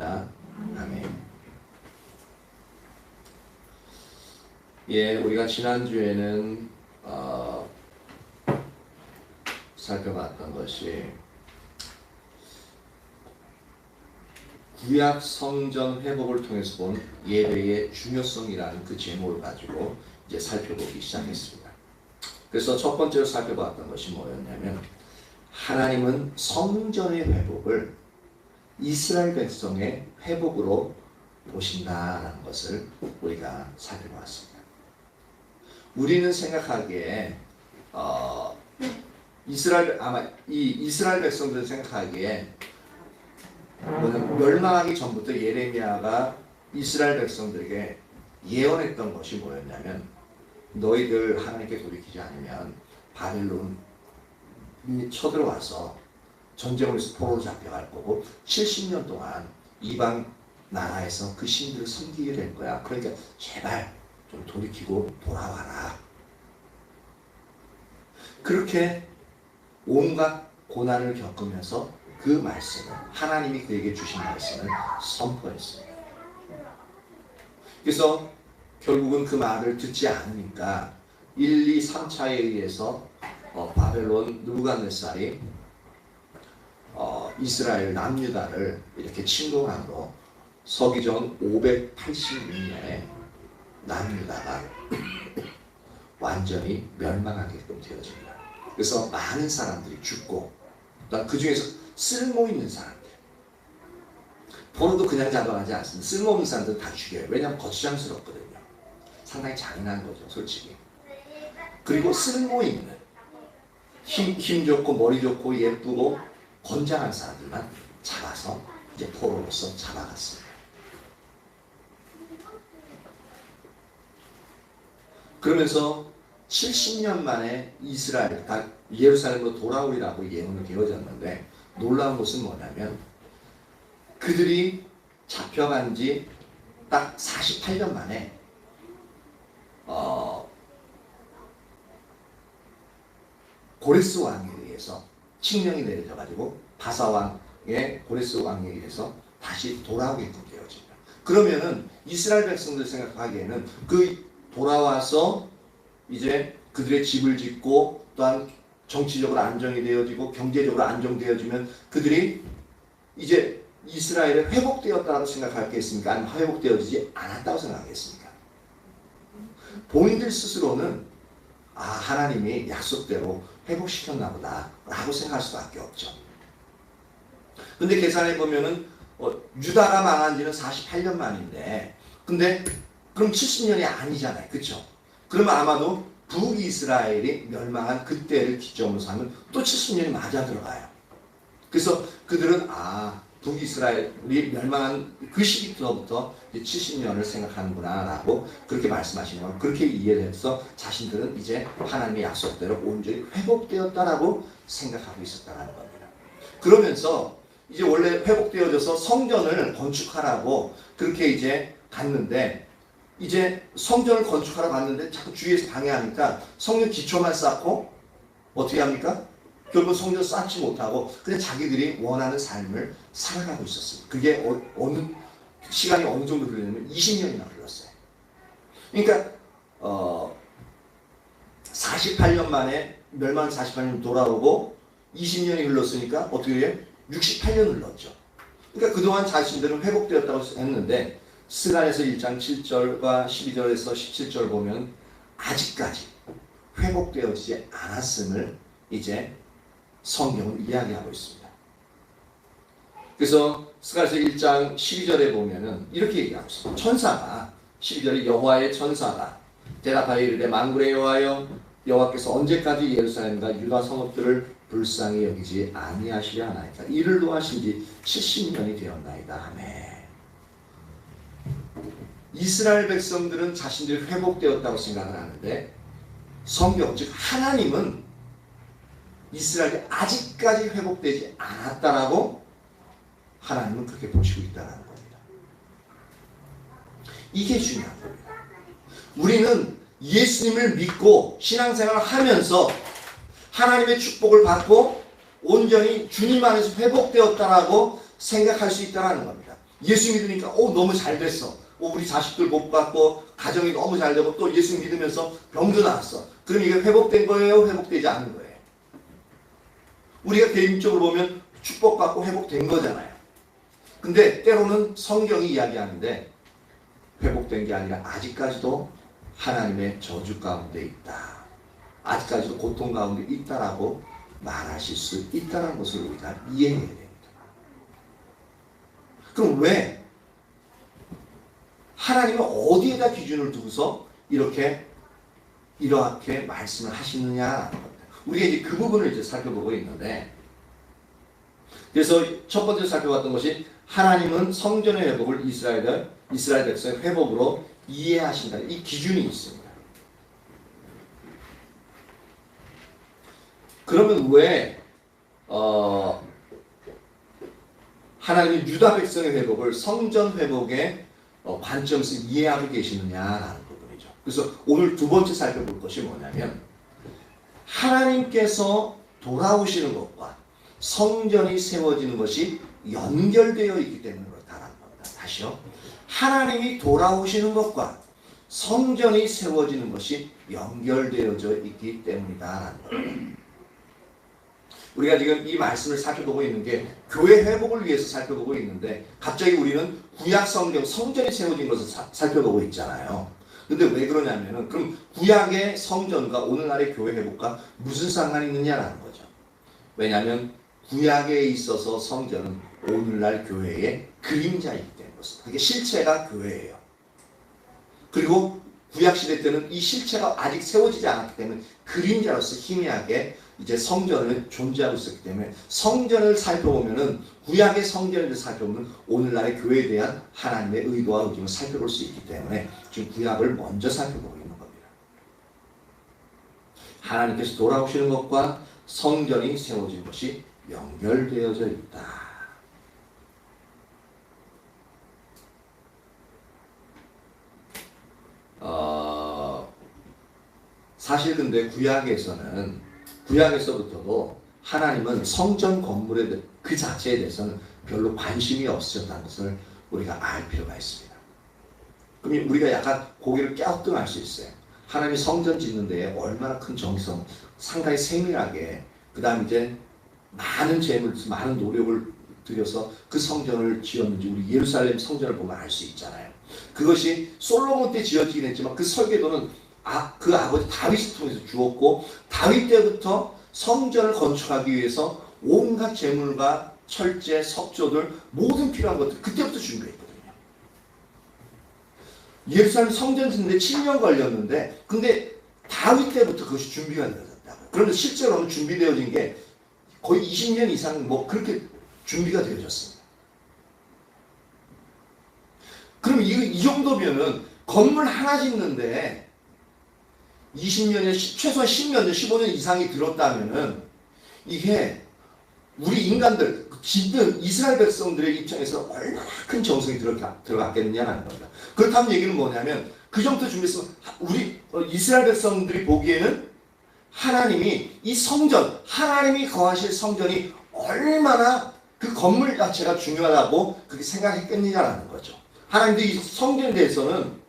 되었나이다. 아멘. 예, 우리가 지난주에는 살펴봤던 것이 구약 성전 회복을 통해서 본 예배의 중요성이라는 그 제목을 가지고 이제 살펴보기 시작했습니다. 그래서 첫 번째로 살펴봤던 것이 뭐였냐면, 하나님은 성전의 회복을 이스라엘 백성의 회복으로 보신다라는 것을 우리가 살펴봤습니다. 우리는 생각하기에 이스라엘 백성들은 생각하기에 멸망하기 전부터 예레미야가 이스라엘 백성들에게 예언했던 것이 뭐였냐면, 너희들 하나님께 돌이키지 않으면 바벨론이 쳐들어와서 전쟁을 해서 포로로 잡혀갈 거고 70년 동안 이방 나라에서 그 신들을 섬기게 될 거야. 그러니까 제발 좀 돌이키고 돌아와라. 그렇게 온갖 고난을 겪으면서 그 말씀을, 하나님이 그에게 주신 말씀을 선포했습니다. 그래서 결국은 그 말을 듣지 않으니까 1, 2, 3차에 의해서 바벨론 느부갓네살이 이스라엘 남유다를 이렇게 침공함으로 서기전 586년에 남유다가 완전히 멸망하게끔 되어집니다. 그래서 많은 사람들이 죽고, 그 중에서 쓸모있는 사람들, 포로도 그냥 잡아가지 않습니다. 쓸모없는 사람들 다 죽여요. 왜냐하면 거추장스럽거든요. 상당히 잔인한 거죠, 솔직히. 그리고 쓸모있는, 힘 좋고 머리 좋고 예쁘고 건장한 사람들만 잡아서 이제 포로로서 잡아갔습니다. 그러면서 70년 만에 이스라엘, 예루살렘으로 돌아오리라고 예언이 되어졌는데, 놀라운 것은 뭐냐면, 그들이 잡혀간 지 딱 48년 만에 고레스 왕에 의해서 칙령이 내려져가지고 바사 왕의 고레스 왕에 의해서 다시 돌아오게끔 되어집니다. 그러면은 이스라엘 백성들 생각하기에는 그 돌아와서 이제 그들의 집을 짓고, 또한 정치적으로 안정이 되어지고 경제적으로 안정되어지면 그들이 이제 이스라엘에 회복되었다고 생각할 게 있습니까? 아니면 회복되어지지 않았다고 생각하겠습니까? 본인들 스스로는 하나님이 약속대로 회복시켰나 보다 라고 생각할 수밖에 없죠. 근데 계산해 보면은 유다가 망한 지는 48년 만인데, 근데 그럼 70년이 아니잖아요. 그렇죠? 그러면 아마도 북이스라엘이 멸망한 그때를 기점으로 삼으면 또 70년이 맞아 들어가요. 그래서 그들은 북이스라엘이 멸망한 그 시기부터 70년을 생각하는구나 라고 그렇게 말씀하시는 걸 그렇게 이해해서 자신들은 이제 하나님의 약속대로 온전히 회복되었다라고 생각하고 있었다는 겁니다. 그러면서 이제 원래 회복되어져서 성전을 건축하라고 그렇게 이제 갔는데, 이제 성전을 건축하러 갔는데 자꾸 주위에서 방해하니까 성전 기초만 쌓고 어떻게 합니까? 결국 성전 쌓지 못하고 그냥 자기들이 원하는 삶을 살아가고 있었습니다. 그게 시간이 어느 정도 흘렀냐면 20년이나 흘렀어요. 그러니까 48년 만에 멸망 48년 돌아오고 20년이 흘렀으니까 어떻게 해요? 68년 흘렀죠. 그러니까 그동안 자신들은 회복되었다고 했는데, 스가랴서 1장 7절과 12절에서 17절 보면 아직까지 회복되어지지 않았음을 이제 성경은 이야기하고 있습니다. 그래서 스가랴서 1장 12절에 보면은 이렇게 얘기하고 있습니다. 천사가 12절에 여호와의 천사가 대답하여 이르되, 만군의 여호와여, 여호와께서 언제까지 예루살렘과 유다 성읍들을 불쌍히 여기지 아니하시려 하나이까? 이를 노하신 지 70년이 되었나이다 하매. 이스라엘 백성들은 자신들이 회복되었다고 생각을 하는데, 성경 즉 하나님은 이스라엘이 아직까지 회복되지 않았다라고 하나님은 그렇게 보시고 있다는 겁니다. 이게 중요한 겁니다. 우리는 예수님을 믿고 신앙생활을 하면서 하나님의 축복을 받고 온전히 주님 안에서 회복되었다라고 생각할 수 있다는 겁니다. 예수 믿으니까 너무 잘 됐어. 우리 자식들 복 받고 가정이 너무 잘 되고 또 예수 믿으면서 병도 나았어. 그럼 이게 회복된 거예요? 회복되지 않은 거예요? 우리가 개인적으로 보면 축복받고 회복된 거잖아요. 근데 때로는 성경이 이야기하는데 회복된 게 아니라 아직까지도 하나님의 저주 가운데 있다. 아직까지도 고통 가운데 있다라고 말하실 수 있다는 것을 우리가 이해해야 됩니다. 그럼 왜 하나님은 어디에다 기준을 두고서 이렇게 말씀을 하시느냐라는 겁니다. 우리가 이제 그 부분을 이제 살펴보고 있는데, 그래서 첫 번째 살펴봤던 것이 하나님은 성전의 회복을 이스라엘 백성의 회복으로 이해하신다. 이 기준이 있습니다. 그러면 왜 하나님이 유다 백성의 회복을 성전 회복의 관점에서 이해하고 계시느냐라는 부분이죠. 그래서 오늘 두 번째 살펴볼 것이 뭐냐면 하나님께서 돌아오시는 것과 성전이 세워지는 것이 연결되어 있기 때문에 그렇다는 겁니다. 다시요. 하나님이 돌아오시는 것과 성전이 세워지는 것이 연결되어져 있기 때문이다라는 겁니다. 우리가 지금 이 말씀을 살펴보고 있는 게 교회 회복을 위해서 살펴보고 있는데 갑자기 우리는 구약 성경 성전이 세워진 것을 살펴보고 있잖아요. 근데 왜 그러냐면은 그럼 구약의 성전과 오늘날의 교회 회복과 무슨 상관이 있느냐라는 거죠. 왜냐하면 구약에 있어서 성전은 오늘날 교회의 그림자이기 때문에 그렇습니다. 그게 실체가 교회예요. 그리고 구약 시대 때는 이 실체가 아직 세워지지 않았기 때문에 그림자로서 희미하게 이제 성전을 존재하고 있었기 때문에 성전을 살펴보면은 구약의 성전을 살펴보면 오늘날의 교회에 대한 하나님의 의도와 의중을 살펴볼 수 있기 때문에 지금 구약을 먼저 살펴보고 있는 겁니다. 하나님께서 돌아오시는 것과 성전이 세워진 것이 연결되어져 있다. 사실 근데 구약에서부터도 하나님은 성전 건물에 그 자체에 대해서는 별로 관심이 없으셨다는 것을 우리가 알 필요가 있습니다. 그럼 우리가 약간 고개를 갸우뚱할 수 있어요. 하나님이 성전 짓는 데에 얼마나 큰 정성, 상당히 세밀하게 그 다음 이제 많은 재물, 많은 노력을 들여서 그 성전을 지었는지 우리 예루살렘 성전을 보면 알 수 있잖아요. 그것이 솔로몬 때 지어지긴 했지만 그 설계도는 그 아버지 다윗을 통해서 주었고 다윗 때부터 성전을 건축하기 위해서 온갖 재물과 철제, 석조들 모든 필요한 것들 그때부터 준비했거든요. 예루살렘 성전 짓는데 7년 걸렸는데 근데 다윗 때부터 그것이 준비가 되어졌다고요. 그런데 실제로는 준비되어진 게 거의 20년 이상 그렇게 준비가 되어졌습니다. 그럼 이 정도면은 건물 하나 짓는데 20년에 최소한 10년, 15년 이상이 들었다면은 이게 우리 인간들, 짓는 이스라엘 백성들의 입장에서 얼마나 큰 정성이 들어갔겠느냐는 겁니다. 그렇다면 얘기는 뭐냐면 그 정도 준비했으면 우리 이스라엘 백성들이 보기에는 하나님이 이 성전, 하나님이 거하실 성전이 얼마나 그 건물 자체가 중요하다고 그렇게 생각했겠느냐라는 거죠. 하나님도 이 성전에 대해서는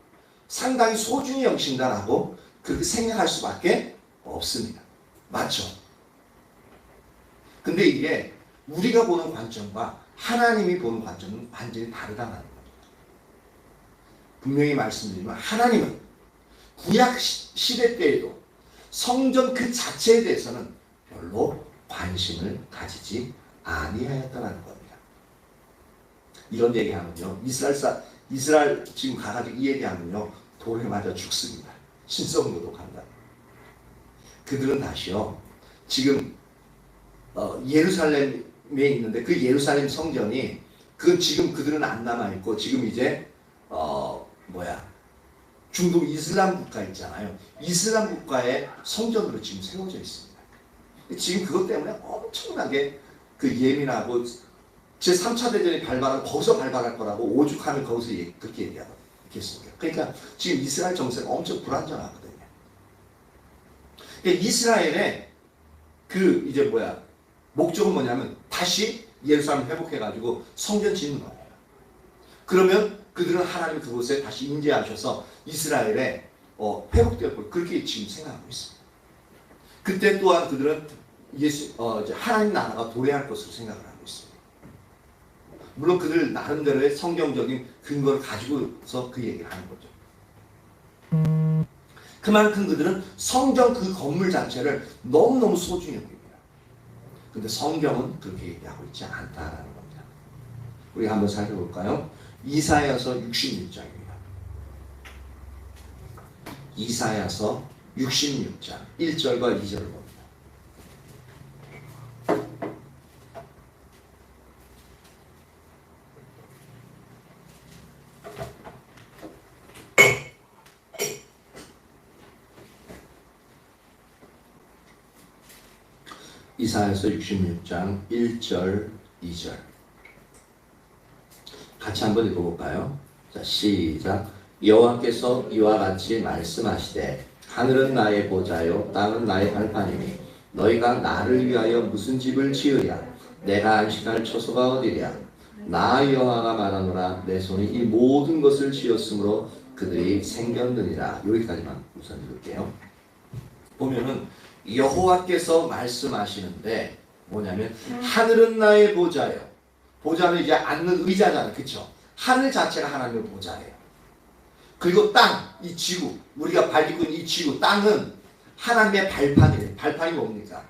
상당히 소중히 여기신다라고 그렇게 생각할 수밖에 없습니다. 맞죠? 근데 이게 우리가 보는 관점과 하나님이 보는 관점은 완전히 다르다는 겁니다. 분명히 말씀드리면 하나님은 구약 시대 때에도 성전 그 자체에 대해서는 별로 관심을 가지지 아니하였다는 겁니다. 이런 얘기하면요, 이스라엘 지금 가가지고 이 얘기하면요, 돌에 맞아 죽습니다. 신성모독한다. 그들은 다시요, 지금 예루살렘에 있는데 그 예루살렘 성전이 지금 그들은 안 남아있고 지금 이제 중동 이슬람 국가 있잖아요. 이슬람 국가의 성전으로 지금 세워져 있습니다. 지금 그것 때문에 엄청나게 예민하고 제3차 대전이 발발하면 거기서 발발할 거라고 오죽하면 거기서 그렇게 얘기하겠습니까? 그러니까 지금 이스라엘 정세가 엄청 불안정하거든요. 그러니까 이스라엘의 목적은 뭐냐면 다시 예루살렘 회복해가지고 성전 짓는 거예요. 그러면 그들은 하나님 그곳에 다시 임재하셔서 이스라엘에 회복될 걸 그렇게 지금 생각하고 있습니다. 그때 또한 그들은 이제 하나님 나라가 도래할 것으로 생각을 하고 있습니다. 물론 그들 나름대로의 성경적인 근거를 가지고서 그 얘기를 하는 거죠. 그만큼 그들은 성경 그 건물 자체를 너무너무 소중히 여깁니다. 근데 성경은 그렇게 얘기하고 있지 않다라는 겁니다. 우리가 한번 살펴볼까요? 이사야서 66장입니다. 이사야서 66장 1절과 2절을 봅니다. 이사야서 66장 1절 2절 같이 한번 읽어볼까요? 자, 시작. 여호와께서 이와 같이 말씀하시되 하늘은 나의 보좌요 땅은 나의 발판이니 너희가 나를 위하여 무슨 집을 지으랴. 내가 안식할 처소가 어디랴. 나 여호와가 말하노라. 내 손이 이 모든 것을 지었으므로 그들이 생겼느니라. 여기까지만 우선 읽을게요. 보면은 여호와께서 말씀하시는데 뭐냐면 하늘은 나의 보좌예요. 보좌는 이제 앉는 의자잖아요. 그렇죠? 하늘 자체가 하나님의 보좌예요. 그리고 땅, 이 지구, 우리가 밟고 있는 이 지구, 땅은 하나님의 발판이에요. 발판이 뭡니까?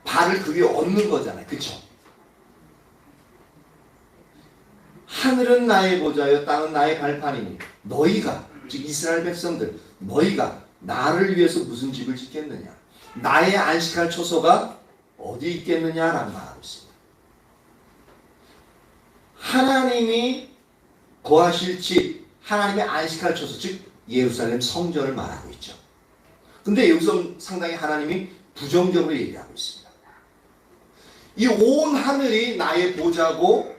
발을 그 위에 얹는 거잖아요. 그렇죠? 하늘은 나의 보좌요 땅은 나의 발판이니 너희가, 즉 이스라엘 백성들, 너희가 나를 위해서 무슨 집을 짓겠느냐? 나의 안식할 처소가 어디 있겠느냐라는 말하고 있습니다. 하나님이 거하실 집, 하나님의 안식할 처소, 즉 예루살렘 성전을 말하고 있죠. 근데 여기서 상당히 하나님이 부정적으로 얘기하고 있습니다. 이 온 하늘이 나의 보좌고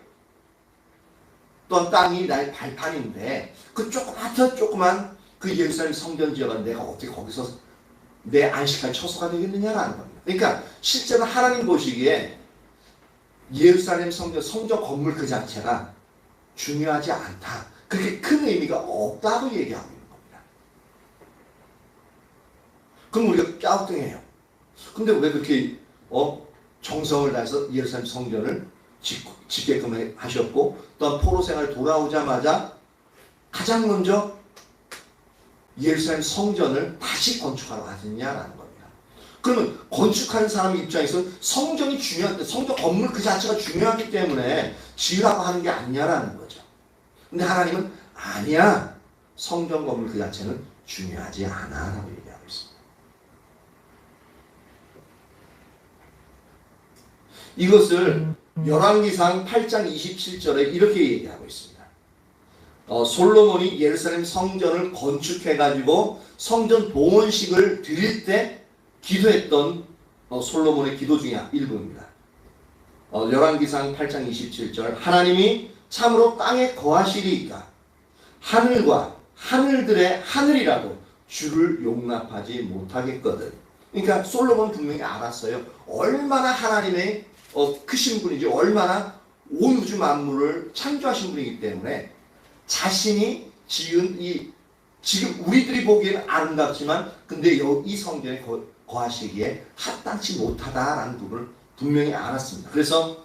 또한 땅이 나의 발판인데 그 조그만 그 예루살렘 성전 지어가 내가 어떻게 거기서 내 안식할 처소가 되겠느냐라는 겁니다. 그러니까 실제로 하나님 보시기에 예루살렘 성전 건물 그 자체가 중요하지 않다. 그렇게 큰 의미가 없다고 얘기하고 있는 겁니다. 그럼 우리가 갸우뚱해요. 근데 왜 그렇게 정성을 다해서 예루살렘 성전을 짓게끔 하셨고 또한 포로 생활 돌아오자마자 가장 먼저 예루살렘 성전을 다시 건축하러 가느냐라는 겁니다. 그러면 건축하는 사람 입장에서는 성전이 중요한데 성전 건물 그 자체가 중요하기 때문에 지으라고 하는 게 아니냐라는 거죠. 근데 하나님은 아니야. 성전 건물 그 자체는 중요하지 않아 라고 얘기하고 있습니다. 이것을 열왕기상 8장 27절에 이렇게 얘기하고 있습니다. 솔로몬이 예루살렘 성전을 건축해가지고 성전 봉헌식을 드릴 때 기도했던 솔로몬의 기도 중에 일부입니다. 열왕기상 8장 27절 하나님이 참으로 땅에 거하시리이까 하늘과 하늘들의 하늘이라도 주를 용납하지 못하겠거든. 그러니까 솔로몬은 분명히 알았어요. 얼마나 하나님의 크신 분이지 얼마나 온 우주 만물을 창조하신 분이기 때문에 자신이 지은 지금 우리들이 보기에는 아름답지만 근데 이 성전에 거하시기에 합당치 못하다라는 부분을 분명히 알았습니다. 그래서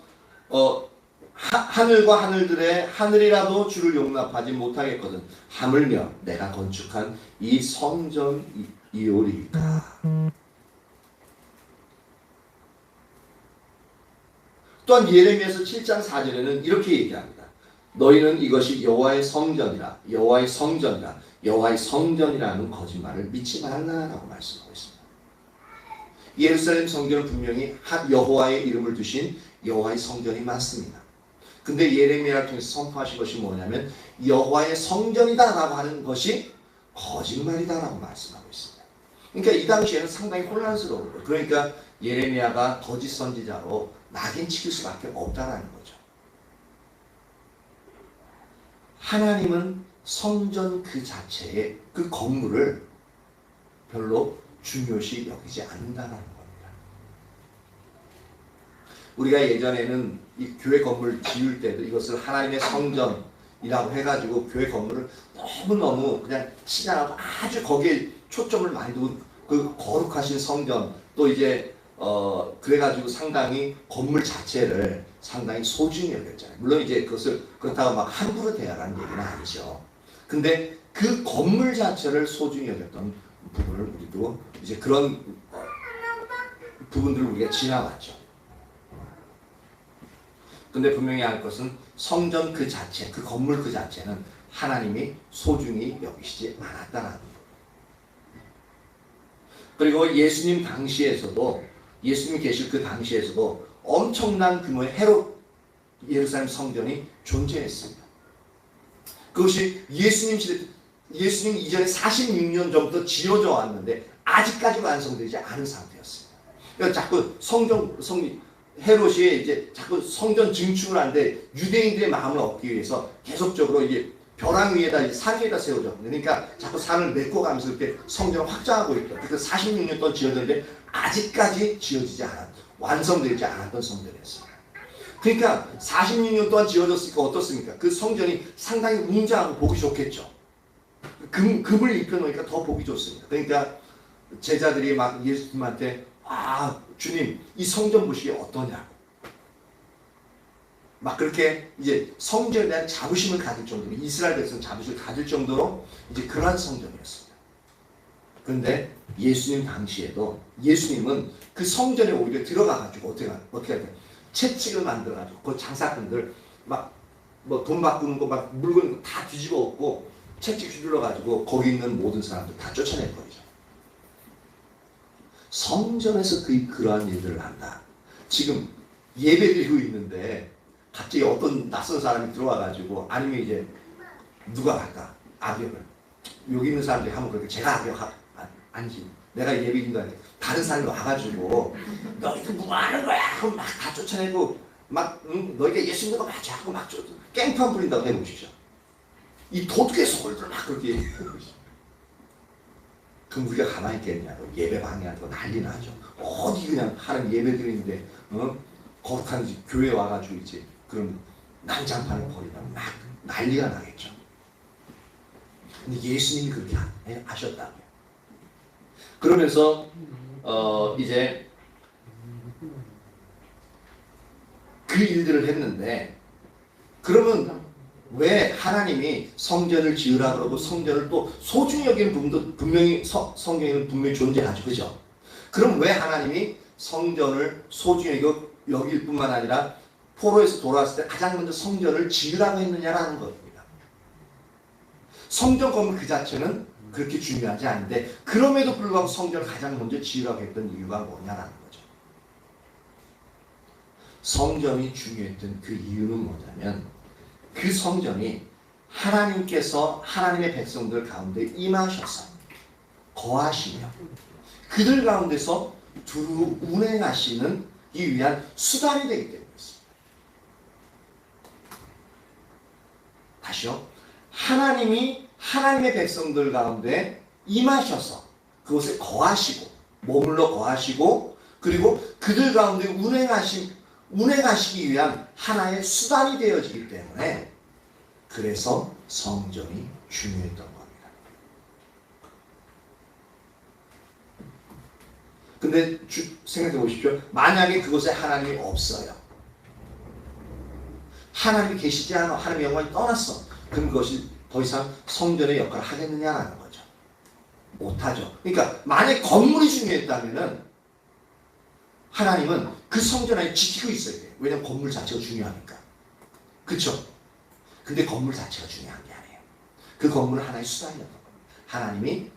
하늘과 하늘들의 하늘이라도 주를 용납하지 못하겠거든. 하물며 내가 건축한 이 성전이오리까. 또한 예레미야서 7장 4절에는 이렇게 얘기합니다. 너희는 이것이 여호와의 성전이라 여호와의 성전이라 여호와의 성전이라는 거짓말을 믿지 말라라고 말씀하고 있습니다. 예루살렘 성전은 분명히 여호와의 이름을 두신 여호와의 성전이 맞습니다. 근데 예레미야를 통해서 선포하신 것이 뭐냐면 여호와의 성전이다라고 하는 것이 거짓말이다라고 말씀하고 있습니다. 그러니까 이 당시에는 상당히 혼란스러운 거예요. 그러니까 예레미야가 거짓 선지자로 낙인 찍힐 수밖에 없다라는 거죠. 하나님은 성전 그 자체의 그 건물을 별로 중요시 여기지 않는다는 겁니다. 우리가 예전에는 이 교회 건물 지을 때도 이것을 하나님의 성전, 성전이라고 해가지고 교회 건물을 너무너무 그냥 치장하고 아주 거기에 초점을 많이 두고 그 거룩하신 성전 또 이제 그래가지고 상당히 건물 자체를 상당히 소중히 여겼잖아요. 물론 이제 그것을 그렇다고 막 함부로 대하라는 얘기는 아니죠. 근데 그 건물 자체를 소중히 여겼던 부분을 우리도 이제 그런 부분들을 우리가 지나왔죠. 근데 분명히 알 것은 성전 그 자체, 그 건물 그 자체는 하나님이 소중히 여기시지 않았다는 것. 그리고 예수님 당시에서도 예수님 계실 그 당시에서도 엄청난 규모의 헤롯 예루살렘 성전이 존재했습니다. 그것이 예수님 이전에 46년 전부터 지어져 왔는데 아직까지 완성되지 않은 상태였습니다. 그러니까 자꾸 헤롯이 이제 자꾸 성전 증축을 하는데 유대인들의 마음을 얻기 위해서 계속적으로 이게 벼랑 위에다 산 위에다 세워졌거든요. 그러니까 자꾸 산을 메꿔가면서 이렇게 성전을 확장하고 있던. 그래서 46년 동안 지어졌는데 아직까지 지어지지 완성되지 않았던 성전이었습니다. 그러니까 46년 동안 지어졌으니까 어떻습니까? 그 성전이 상당히 웅장하고 보기 좋겠죠. 금을 입혀놓으니까 더 보기 좋습니다. 그러니까 제자들이 막 예수님한테 주님 이 성전 보시기에 어떠냐고 막 그렇게 이제 성전에 대한 자부심을 가질 정도로 이스라엘 백성 자부심을 가질 정도로 이제 그러한 성전이었습니다. 그런데 예수님 당시에도 예수님은 그 성전에 오히려 들어가가지고 어떻게 할까요? 채찍을 만들어가지고 그 장사꾼들 막 뭐 돈 바꾸는 거 막 물건 다 뒤집어 엎고 채찍 휘둘러가지고 거기 있는 모든 사람들 다 쫓아낼 거죠. 성전에서 그러한 일들을 한다. 지금 예배드리고 있는데 갑자기 어떤 낯선 사람이 들어와가지고 아니면 이제 누가 할까? 악역을. 여기 있는 사람들이 하면 그렇게 제가 아니지. 내가 예배인가 다른 사람이 와가지고 너희들 뭐 하는 거야? 하고 막 다 쫓아내고 막 너희가 예수 믿는 거 맞아? 하고 막 깽판 부린다고 해보십시오. 이 도둑의 소리를 막 그렇게 그럼 우리가 가만히 있겠냐고. 예배 방해하고 난리 나죠. 어디 그냥 하는 예배 드리는데 거룩한 교회 와가지고 이제 그런 난장판을 벌이면 막 난리가 나겠죠. 근데 예수님이 그렇게 하셨다고요. 그러면서 이제 그 일들을 했는데 그러면 왜 하나님이 성전을 지으라 그러고 성전을 또 소중히 여기는 부분도 분명히 성경에는 분명히 존재하죠. 그죠? 그럼 왜 하나님이 성전을 소중히 여길 뿐만 아니라 포로에서 돌아왔을 때 가장 먼저 성전을 지으라고 했느냐라는 겁니다. 성전 건물 그 자체는 그렇게 중요하지 않은데 그럼에도 불구하고 성전을 가장 먼저 지으라고 했던 이유가 뭐냐라는 거죠. 성전이 중요했던 그 이유는 뭐냐면 그 성전이 하나님께서 하나님의 백성들 가운데 임하셔서 거하시며 그들 가운데서 두루 운행하시는 이 위한 수단이 되기 때문이었습니다. 다시요. 하나님이 하나님의 백성들 가운데 임하셔서 그곳에 거하시고 머물러 거하시고 그리고 그들 가운데 운행하시기 위한 하나의 수단이 되어지기 때문에 그래서 성전이 중요했던 겁니다. 근데 생각해 보십시오. 만약에 그곳에 하나님이 없어요. 하나님이 계시지 않아. 하나님의 영광이 떠났어. 그럼 그것이 더 이상 성전의 역할을 하겠느냐라는 거죠. 못하죠. 그러니까 만약에 건물이 중요했다면 하나님은 그 성전 안에 지키고 있어야 돼요. 왜냐하면 건물 자체가 중요하니까. 그렇죠? 근데 건물 자체가 중요한 게 아니에요. 그 건물은 하나의 수단이었던 겁니다. 하나님이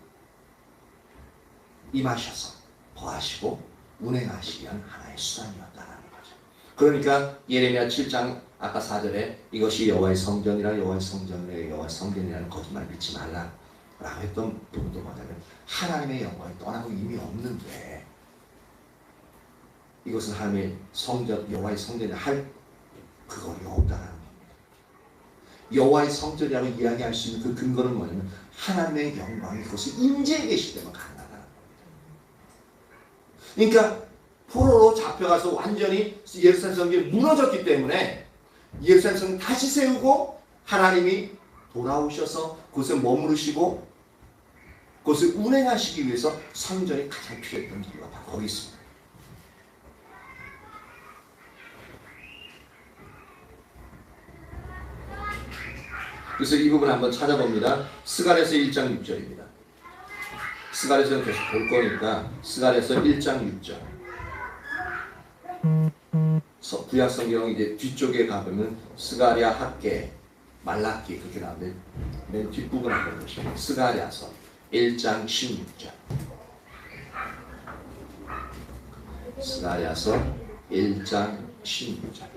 임하셔서 거하시고 운행하시기 위한 하나의 수단이었다는 거죠. 그러니까 예레미야 7장 아까 4절에 이것이 여호와의 성전이라 여호와의 성전이라 여호와의 성전이라는 거짓말을 믿지 말라 라고 했던 부분도 뭐냐면 하나님의 영광이 떠나고 이미 없는데 이것은 하나님의 성전, 여호와의 성전이 할 그거가 없다는 겁니다. 여호와의 성전이라고 이야기할 수 있는 그 근거는 뭐냐면 하나님의 영광이 그것을 임재해 계시기 때문에 가능하다는 겁니다. 그러니까 포로로 잡혀가서 완전히 예루살렘 성전이 무너졌기 때문에 예루살렘 성전 다시 세우고 하나님이 돌아오셔서 그곳에 머무르시고 그것을 운행하시기 위해서 성전이 가장 필요했던 이유가 바로 거기 있습니다. 그래서 이 부분 한번 찾아봅니다. 스가랴서 1장 6절입니다. 스가랴서는 계속 볼 거니까 스가랴서 1장 6절. 구약 성경 이제 뒤쪽에 가보면 스가랴, 학개, 말라기 그렇게 나오는데 맨 뒷부분 한번 보시면 스가랴서 1장 16절. 스가랴서 1장 16절.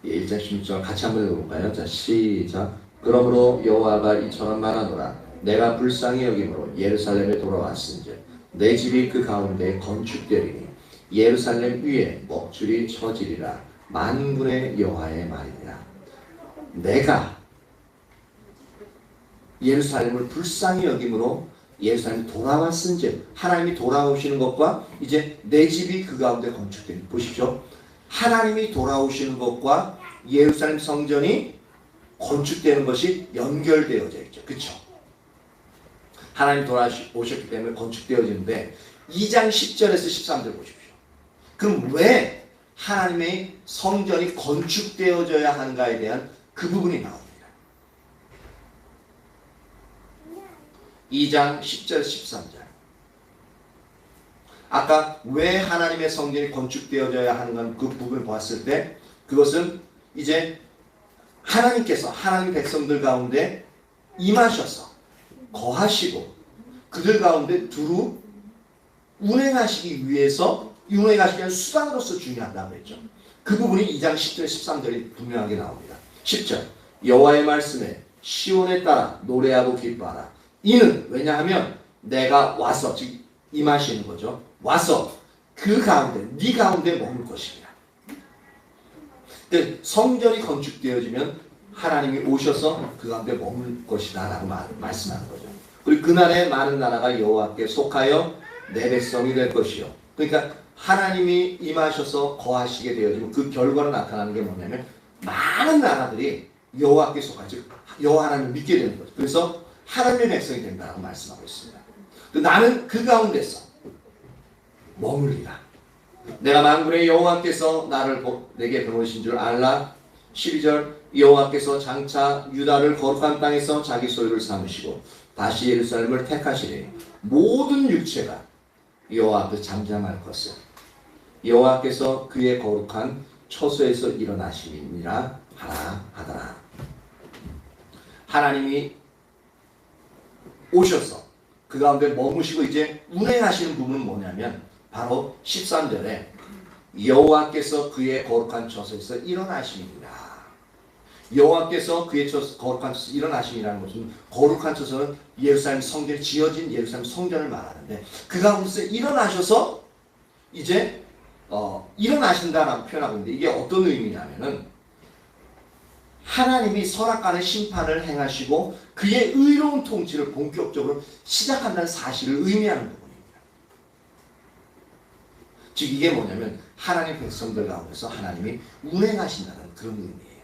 예, 1장 16절 같이 한번 읽어볼까요? 자, 시작. 그러므로 여호와가 이처럼 말하노라. 내가 불쌍히 여김으로 예루살렘에 돌아왔은즉 내 집이 그 가운데 건축되리니 예루살렘 위에 먹줄이 쳐지리라. 만군의 여호와의 말이니라. 내가 예루살렘을 불쌍히 여김으로 예루살렘이 돌아왔은즉 하나님이 돌아오시는 것과 이제 내 집이 그 가운데 건축되니 보십시오. 하나님이 돌아오시는 것과 예루살렘 성전이 건축되는 것이 연결되어져 있죠. 그렇죠? 하나님 돌아오셨기 때문에 건축되어지는데 2장 10절에서 13절 보십시오. 그럼 왜 하나님의 성전이 건축되어져야 하는가에 대한 그 부분이 나옵니다. 2장 10절 13절. 아까 왜 하나님의 성전이 건축되어져야 하는가 그 부분을 보았을 때 그것은 이제 하나님께서 하나님 백성들 가운데 임하셔서 거하시고 그들 가운데 두루 운행하시기 위해서 운행하시기 위한 수단으로서 중요하다고 했죠. 그 부분이 2장 10절 13절이 분명하게 나옵니다. 10절 여호와의 말씀에 시온에 따라 노래하고 기뻐하라. 이는 왜냐하면 내가 와서 즉 임하시는 거죠. 와서 그 가운데 네 가운데 머물 것이니라. 성전이 건축되어지면 하나님이 오셔서 그 가운데 머물 것이다 라고 말씀하는 거죠. 그리고 그날에 많은 나라가 여호와께 속하여 내 백성이 될 것이요. 그러니까 하나님이 임하셔서 거하시게 되어지면 그 결과로 나타나는 게 뭐냐면 많은 나라들이 여호와께 속하여 즉 여호와 하나님을 믿게 되는 거죠. 그래서 하나님의 백성이 된다고 말씀하고 있습니다. 나는 그 가운데서 머물리라. 내가 만군의 여호와께서 나를 내게 보내신 줄 알라. 12절 여호와께서 장차 유다를 거룩한 땅에서 자기 소유를 삼으시고 다시 예루살렘을 택하시니 모든 육체가 여호와 앞에 잠잠할 것을 여호와께서 그의 거룩한 처소에서 일어나심이니라 하더라. 하나님이 오셔서 그 가운데 머무시고 이제 운행하시는 부분은 뭐냐면 바로 13절에 여호와께서 그의 거룩한 처소에서 일어나심이니라. 여호와께서 그의 거룩한 처소에서 일어나심이라는 것은 거룩한 처소는 예루살렘 성전이 지어진 예루살렘 성전을 말하는데 그 가운데서 일어나셔서 이제 일어나신다라고 표현하고 있는데 이게 어떤 의미냐면은 하나님이 선악간의 심판을 행하시고 그의 의로운 통치를 본격적으로 시작한다는 사실을 의미하는 부분입니다. 즉 이게 뭐냐면 하나님 백성들 가운데서 하나님이 운행하신다는 그런 의미예요.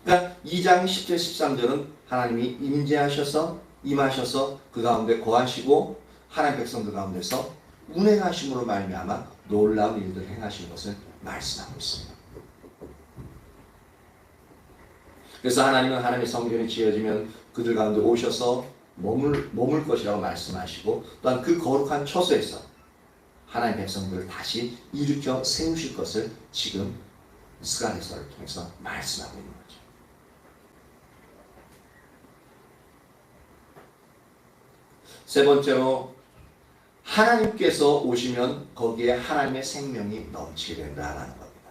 그러니까 2장 10절 13절은 하나님이 임재하셔서 임하셔서 그 가운데 거하시고 하나님 백성들 가운데서 운행하심으로 말미암아 놀라운 일들을 행하시는 것을 말씀하고 있습니다. 그래서 하나님은 하나님의 성전이 지어지면 그들 가운데 오셔서 머물 것이라고 말씀하시고 또한 그 거룩한 처소에서 하나님의 백성들을 다시 일으켜 세우실 것을 지금 스가랴서를 통해서 말씀하고 있는 거죠. 세 번째로 하나님께서 오시면 거기에 하나님의 생명이 넘치게 된다라는 겁니다.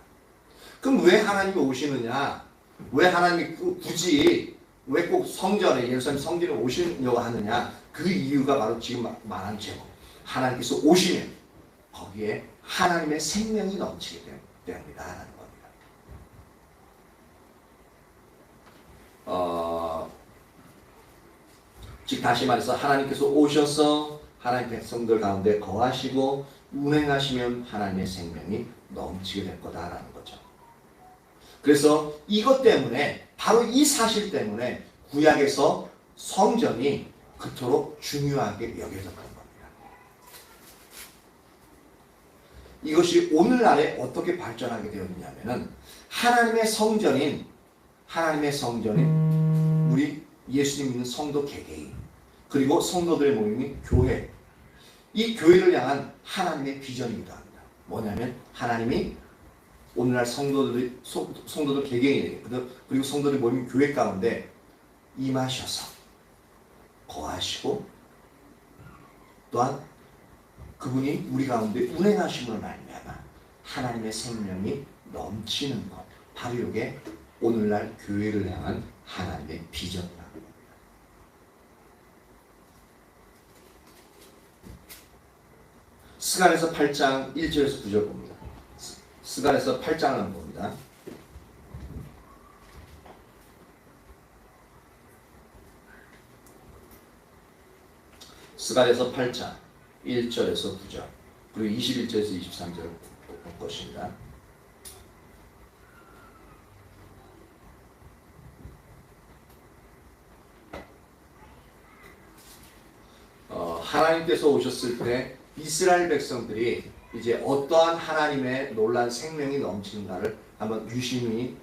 그럼 왜 하나님이 오시느냐? 왜 하나님이 굳이 왜 꼭 성전에 예루살렘 성전에 오시려고 하느냐? 그 이유가 바로 지금 말한 제목. 하나님께서 오시면 거기에 하나님의 생명이 넘치게 됩니다. 때문이다라는 겁니다. 즉 다시 말해서 하나님께서 오셔서 하나님 백성들 가운데 거하시고 운행하시면 하나님의 생명이 넘치게 될 거다라는 거죠. 그래서 이것 때문에 바로 이 사실 때문에 구약에서 성전이 그토록 중요하게 여겨졌던 겁니다. 이것이 오늘날에 어떻게 발전하게 되었냐면은 하나님의 성전인 우리 예수님 믿는 성도 개개인 그리고 성도들의 모임이 교회, 이 교회를 향한 하나님의 비전이기도 합니다. 뭐냐면 하나님이 오늘날 성도들 개개인에게 그리고 성도들의 모임 교회 가운데 임하셔서 거하시고 또한 그분이 우리 가운데 운행하심으로 말미암아 하나님의 생명이 넘치는 것, 바로 이게 오늘날 교회를 향한 하나님의 비전이라고 합니다. 스가랴서 8장 1절에서 9절 봅니다. 스가랴서 8장을 봅니다. 스가랴서 8장 1절에서 9절 그리고 21절에서 23절 볼 것입니다. 하나님께서 오셨을 때 이스라엘 백성들이 이제 어떠한 하나님의 놀란 생명이 넘치는가를 한번 유심히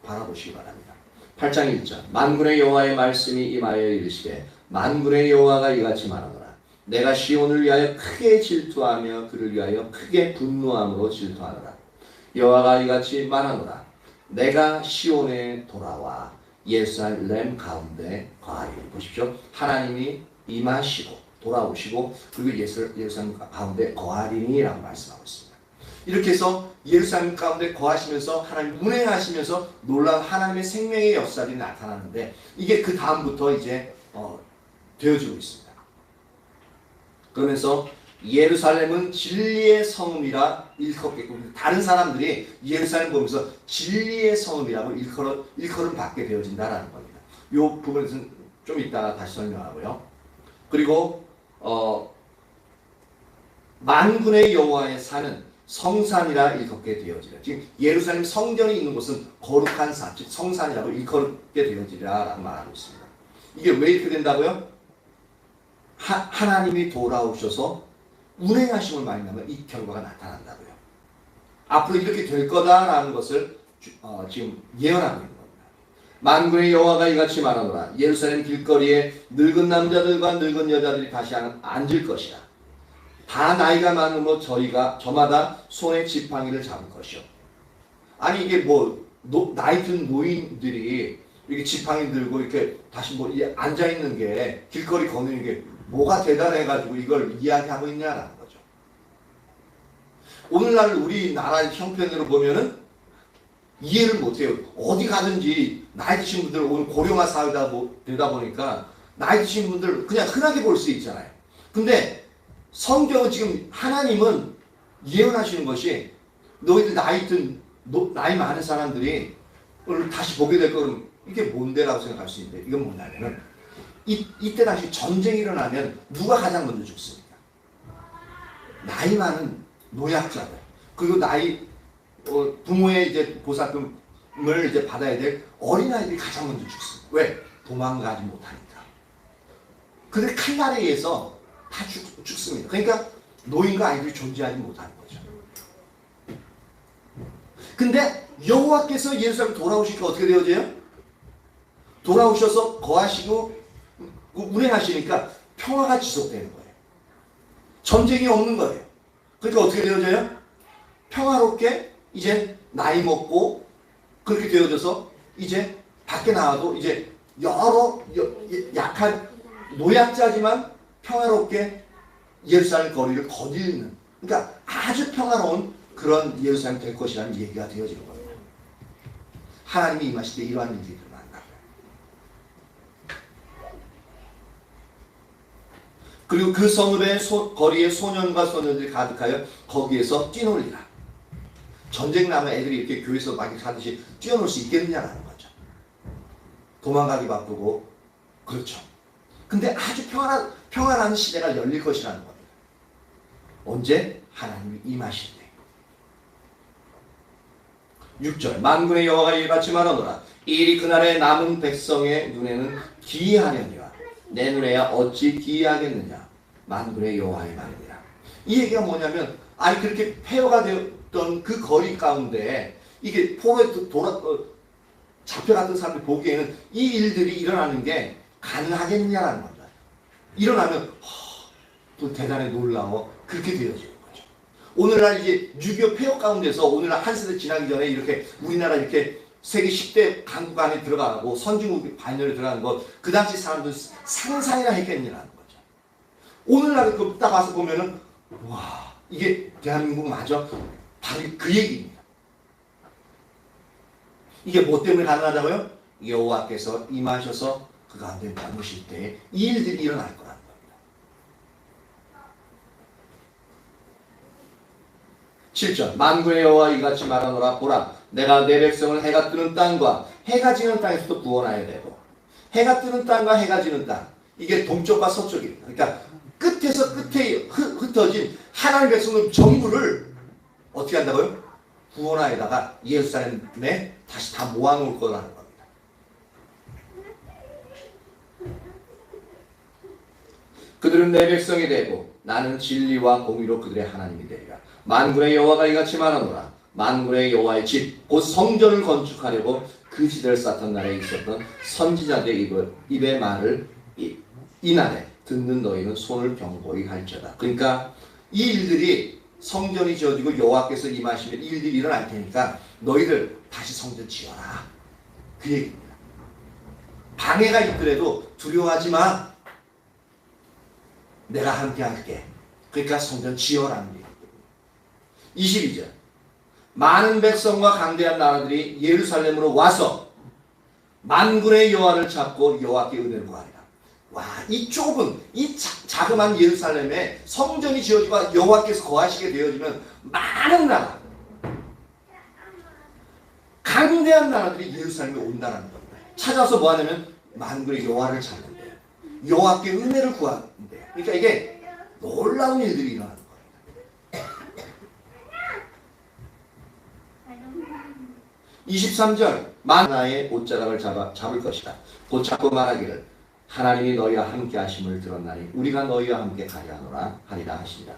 바라보시기 바랍니다. 8장 1절 만군의 여호와의 말씀이 임하여 이르시되 만군의 여호와가 이같이 말하노라 내가 시온을 위하여 크게 질투하며 그를 위하여 크게 분노함으로 질투하노라 여호와가 이같이 말하노라 내가 시온에 돌아와 예루살렘 가운데 거하리니 보십시오. 하나님이 임하시고 돌아오시고 그리고 예루살렘 가운데 거하리니라고 말씀하고 있습니다. 이렇게 해서 예루살렘 가운데 거하시면서 하나님 운행하시면서 놀라운 하나님의 생명의 역사들이 나타나는데 이게 그 다음부터 이제 되어지고 있습니다. 그러면서 예루살렘은 진리의 성읍이라 일컫겠고 다른 사람들이 예루살렘 보면서 진리의 성읍이라고 일컬음 받게 되어진다라는 겁니다. 이 부분은 좀 이따가 다시 설명하고요. 그리고 만군의 여호와의 산은 성산이라 일컫게 되어지라. 지금 예루살렘 성전이 있는 곳은 거룩한 산, 즉 성산이라고 일컬게 되어지라라고 말하고 있습니다. 이게 왜 이렇게 된다고요? 하나님이 돌아오셔서 운행하심을 말미암아 이 결과가 나타난다고요. 앞으로 이렇게 될 거다라는 것을 지금 예언하고 있는 겁니다. 만군의 여호와가 이같이 말하노라 예루살렘 길거리에 늙은 남자들과 늙은 여자들이 다시 앉을 것이라. 다 나이가 많으므로 저마다 손에 지팡이를 잡을 것이요. 아니 이게 나이 든 노인들이 이렇게 지팡이 들고 이렇게 다시 앉아 있는 게 길거리 거니는 게 뭐가 대단해가지고 이걸 이야기하고 있냐라는 거죠. 오늘날 우리나라 형편으로 보면은 이해를 못해요. 어디 가든지 나이 드신 분들 오늘 고령화 사회다 되다 보니까 나이 드신 분들 그냥 흔하게 볼 수 있잖아요. 근데 성경은 지금 하나님은 예언하시는 것이 너희들 나이 많은 사람들이 오늘 다시 보게 될 거는 이게 뭔데라고 생각할 수 있는데 이건 뭐냐면은 이때 당시 전쟁이 일어나면 누가 가장 먼저 죽습니까? 나이 많은 노약자들 그리고 부모의 이제 보살핌을 이제 받아야 될 어린아이들이 가장 먼저 죽습니다. 왜? 도망가지 못하니까. 그들 칼날에 의해서 다 죽습니다. 그러니까 노인과 아이들이 존재하지 못하는 거죠. 근데 여호와께서 예루살렘 돌아오시니까 어떻게 되어져요? 돌아오셔서 거하시고 운행하시니까 평화가 지속되는 거예요. 전쟁이 없는 거예요. 그러니까 어떻게 되어져요? 평화롭게 이제 나이 먹고 그렇게 되어져서 이제 밖에 나와도 이제 여러 약한 노약자지만 평화롭게 예루살렘 거리를 거닐는 그러니까 아주 평화로운 그런 예루살렘 될 것이라는 얘기가 되어지는 겁니다. 하나님이 임하실 때 이러한 일들이 일어난다고요. 그리고 그 성읍의 거리에 소년과 소녀들이 가득하여 거기에서 뛰놀리라. 전쟁 나면 애들이 이렇게 교회에서 막 하듯이 뛰어놀 수 있겠느냐라는 거죠. 도망가기 바쁘고. 그렇죠. 근데 아주 평안한 시대가 열릴 것이라는 겁니다. 언제? 하나님이 임하실 때. 6절 만군의 여호와가 이같이 말하노라. 이 일이 그날의 남은 백성의 눈에는 기이하려니와 내 눈에야 어찌 기이하겠느냐. 만군의 여호와의 말입니다. 이 얘기가 뭐냐면 아니 그렇게 폐허가 되었던 그 거리 가운데 이게 포로에 잡혀갔던 사람들 보기에는 이 일들이 일어나는 게 가능하겠냐라는 겁니다. 일어나면 또 대단히 놀라워. 그렇게 되어지는 거죠. 오늘날 이제 6.25 폐허 가운데서 오늘날 한 세대 지나기 전에 이렇게 우리나라 이렇게 세계 10대 강국 안에 들어가고 선진국 반열에 들어가는 것 그 당시 사람들은 상상이나 했겠냐라는 거죠. 오늘날 딱 와서 보면은 와 이게 대한민국 맞아? 바로 그 얘기입니다. 이게 뭐 때문에 가능하다고요? 여호와께서 임하셔서 그 가운데 머무실 때 이 일들이 일어날 거라는 겁니다. 7절 만군의 여호와 이같이 말하노라. 보라 내가 내 백성을 해가 뜨는 땅과 해가 지는 땅에서도 구원하여야 되고 해가 뜨는 땅과 해가 지는 땅 이게 동쪽과 서쪽입니다. 그러니까 끝에서 끝에 흩어진 하나님의 백성들 전부를 어떻게 한다고요? 구원하여다가 예루살렘에 다시 다 모아놓을 거라는 겁니다. 그들은 내 백성이 되고 나는 진리와 공의로 그들의 하나님이 되리라. 만군의 여호와가 이같이 말하노라. 만군의 여호와의 집 곧 성전을 건축하려고 그 시대를 쌓던 날에 있었던 선지자들의 입의 말을 이날에 듣는 너희는 손을 경고히 할지어다. 그러니까 이 일들이 성전이 지어지고 여호와께서 임하시면 이 일들이 일어날 테니까 너희들 다시 성전 지어라. 그 얘기입니다. 방해가 있더라도 두려워하지 마. 내가 함께 할게. 그러니까 성전 지어라는 얘기입니다. 22절 많은 백성과 강대한 나라들이 예루살렘으로 와서 만군의 여호와를 찾고 여호와께 은혜를 구하리라. 와, 이 좁은 이 자그마한 예루살렘에 성전이 지어지고 여호와께서 거하시게 되어지면 많은 나라 강대한 나라들이 예루살렘에 온다는 겁니다. 찾아서 뭐 하냐면 만군의 여호와를 찾는데요. 여호와께 은혜를 구하는데요. 그러니까 이게 놀라운 일들이 일어나는 거예요. 23절 만나의 옷자락을 잡을 것이다. 곧 잡고 말하기를 하나님이 너희와 함께 하심을 들었나니 우리가 너희와 함께 가리하노라 하리라 하시니라.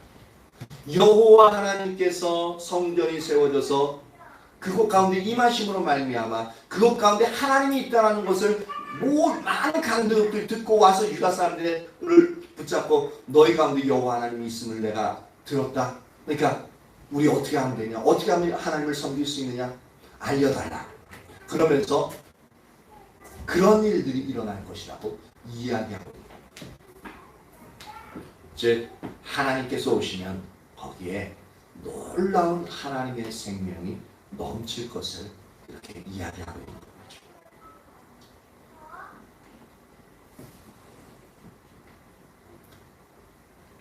여호와 하나님께서 성전이 세워져서 그곳 가운데 임하심으로 말미암아 그곳 가운데 하나님이 있다는 것을 많은 강도들이 듣고 와서 유다 사람들을 붙잡고 너희 가운데 여호와 하나님이 있음을 내가 들었다. 그러니까 우리 어떻게 하면 되냐? 어떻게 하면 하나님을 섬길 수 있느냐? 알려달라. 그러면서 그런 일들이 일어날 것이라고 이야기하고 있습니다. 즉 하나님께서 오시면 거기에 놀라운 하나님의 생명이 넘칠 것을 이렇게 이야기하고 있는 거죠.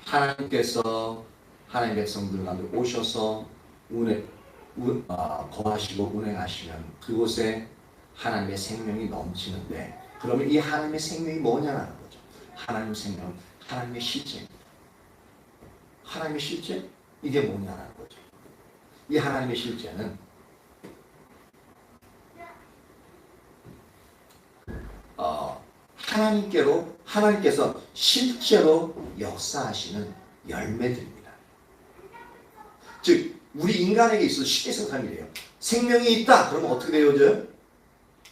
하나님께서 하나님의 백성들 가운데 오셔서 거하시고 운행하시면 그곳에 하나님의 생명이 넘치는데 그러면 이 하나님의 생명이 뭐냐라는 거죠. 하나님 생명은 하나님의 실제입니다. 하나님의 실제? 이게 뭐냐라는 거죠. 이 하나님의 실제는 하나님께서 실제로 역사하시는 열매들입니다. 즉 우리 인간에게 있어서 쉽게 생각하는 일이에요. 생명이 있다. 그러면 어떻게 되어져요?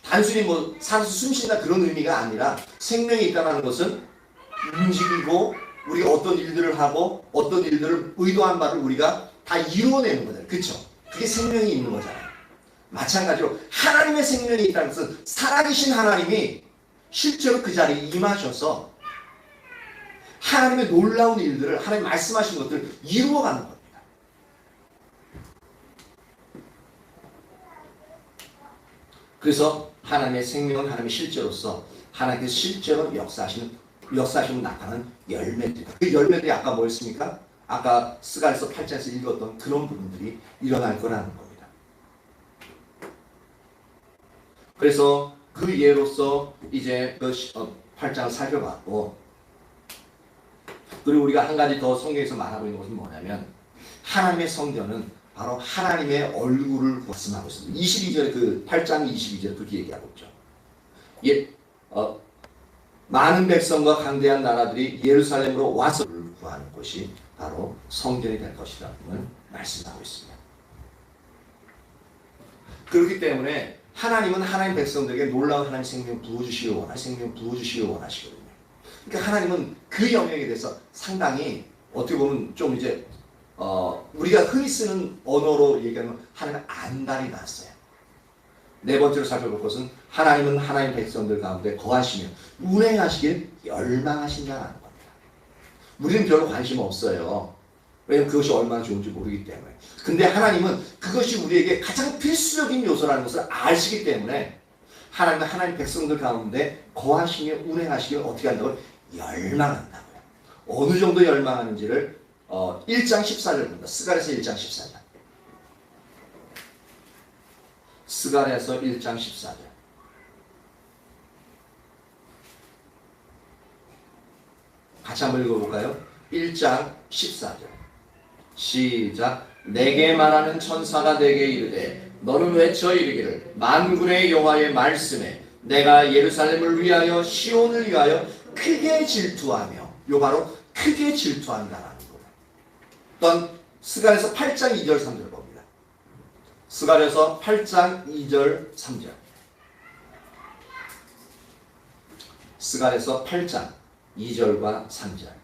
단순히 뭐 살아서 숨쉰다 그런 의미가 아니라 생명이 있다는 것은 움직이고 우리가 어떤 일들을 하고 어떤 일들을 의도한 바를 우리가 다 이루어내는 거잖아요. 그렇죠? 그게 생명이 있는 거잖아요. 마찬가지로 하나님의 생명이 있다는 것은 살아계신 하나님이 실제로 그 자리에 임하셔서 하나님의 놀라운 일들을 하나님 말씀하신 것들을 이루어가는 겁니다. 그래서 하나님의 생명은 하나님의 실제로서 하나님께서 실제로 역사하시면 나타나는 열매들입니다. 그 열매들이 아까 뭐였습니까? 아까 스가랴서 8장에서 읽었던 그런 부분들이 일어날 거라는 겁니다. 그래서 그 예로서 이제 그 8장을 살펴봤고, 그리고 우리가 한 가지 더 성경에서 말하고 있는 것은 뭐냐면 하나님의 성전은 바로 하나님의 얼굴을 말씀하고 있습니다. 22절 그 8장 22절 그렇게 얘기하고 있죠. 많은 백성과 강대한 나라들이 예루살렘으로 와서 구하는 것이 바로 성전이 될 것이라는 말씀하고 있습니다. 그렇기 때문에 하나님은 하나님 백성들에게 놀라운 하나님 생명 부어주시기 원하시거든요. 그러니까 하나님은 그 영역에 대해서 상당히 어떻게 보면 좀 이제 우리가 흔히 쓰는 언어로 얘기하면 하나님은 안달이 났어요. 네 번째로 살펴볼 것은 하나님은 하나님 백성들 가운데 거하시며 운행하시길 열망하신다는 겁니다. 우리는 별로 관심 없어요. 왜냐하면 그것이 얼마나 좋은지 모르기 때문에. 근데 하나님은 그것이 우리에게 가장 필수적인 요소라는 것을 아시기 때문에 하나님은 하나님 백성들 가운데 거하시며 운행하시길 어떻게 한다고요? 열망한다고요. 어느 정도 열망하는지를 1장 14절 봅니다. 스가랴서 1장 14절. 스가랴서 1장 14절. 같이 한번 읽어볼까요? 1장 14절. 시작. 내게 말하는 천사가 내게 이르되 너는 외쳐 이르기를 만군의 여호와의 말씀에 내가 예루살렘을 위하여 시온을 위하여 크게 질투하며, 요 바로 크게 질투한다라는 거예요. 또한 스가랴서 8장 2절 3절 봅니다. 스가랴서 8장 2절 3절. 스가랴서 8장 2절과 3절.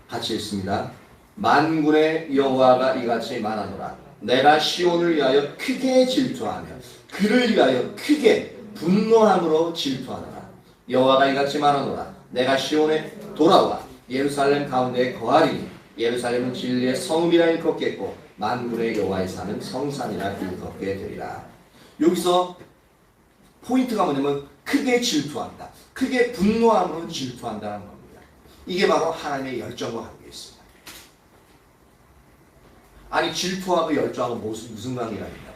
같이 읽습니다. 만군의 여호와가 이같이 말하노라. 내가 시온을 위하여 크게 질투하며 그를 위하여 크게 분노함으로 질투하노라. 여호와가 이같이 말하노라. 내가 시온에 돌아와 예루살렘 가운데 거하리니 예루살렘은 진리의 성읍이라 일컫겠고 만군의 여호와의 산은 성산이라 일컫게 되리라. 여기서 포인트가 뭐냐면 크게 질투한다. 크게 분노함으로 질투한다는 겁니다. 이게 바로 하나님의 열정과 관계에 있습니다. 아니 질투하고 열정하고 무슨 관계가 있냐?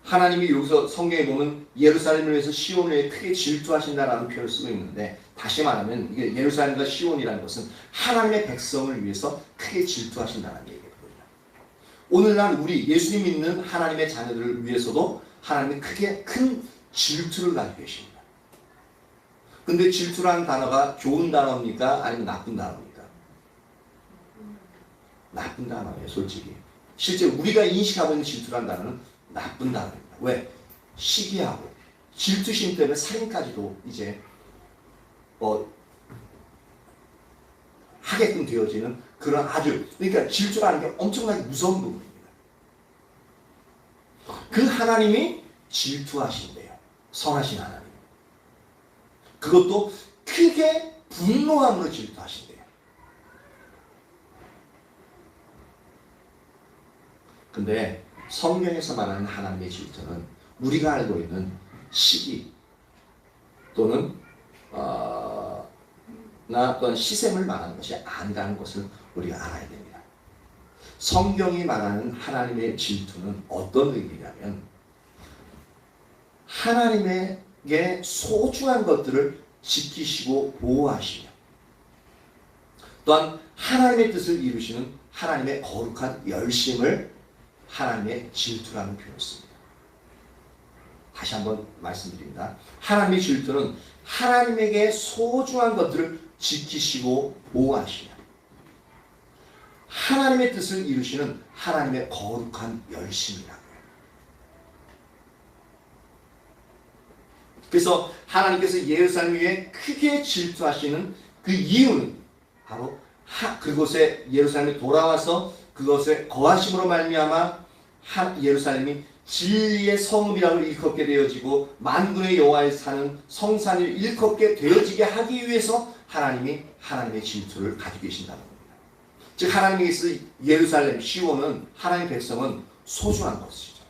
하나님이 여기서 성경에 보면 예루살렘을 위해서 시온을 위해 크게 질투하신다라는 표현을 쓰고 있는데, 다시 말하면 이게 예루살렘과 시온이라는 것은 하나님의 백성을 위해서 크게 질투하신다는 얘기거든요. 오늘날 우리 예수님 믿는 하나님의 자녀들을 위해서도 하나님이 크게 큰 질투를 가지고 계십니다. 근데 질투라는 단어가 좋은 단어입니까? 아니면 나쁜 단어입니까? 나쁜 단어예요, 솔직히. 실제 우리가 인식하고 있는 질투라는 단어는 나쁜 단어입니다. 왜? 시기하고 질투심 때문에 살인까지도 이제 하게끔 되어지는 그런 그러니까 질투라는 게 엄청나게 무서운 부분입니다. 그 하나님이 질투하신대요. 선하신 하나님. 그것도 크게 분노함으로 질투하신대요. 근데 성경에서 말하는 하나님의 질투는 우리가 알고 있는 시기 또는 어떤 시샘을 말하는 것이 아니라는 것을 우리가 알아야 됩니다. 성경이 말하는 하나님의 질투는 어떤 의미냐면 하나님에게 소중한 것들을 지키시고 보호하시며 또한 하나님의 뜻을 이루시는 하나님의 거룩한 열심을 하나님의 질투라는 표현을 씁니다. 다시 한번 말씀드립니다. 하나님의 질투는 하나님에게 소중한 것들을 지키시고 보호하시며 하나님의 뜻을 이루시는 하나님의 거룩한 열심이라고요. 그래서 하나님께서 예루살렘 위에 크게 질투하시는 그 이유는 바로 그곳에 예루살렘에 돌아와서 그것에 거하심으로 말미암아 예루살렘이 진리의 성읍이라고 일컫게 되어지고 만군의 여호와의 사는 성산이 일컫게 되어지게 하기 위해서 하나님이 하나님의 질투를 가지고 계신다는 겁니다. 즉 하나님께서 예루살렘, 시온은 하나님의 백성은 소중한 것이죠.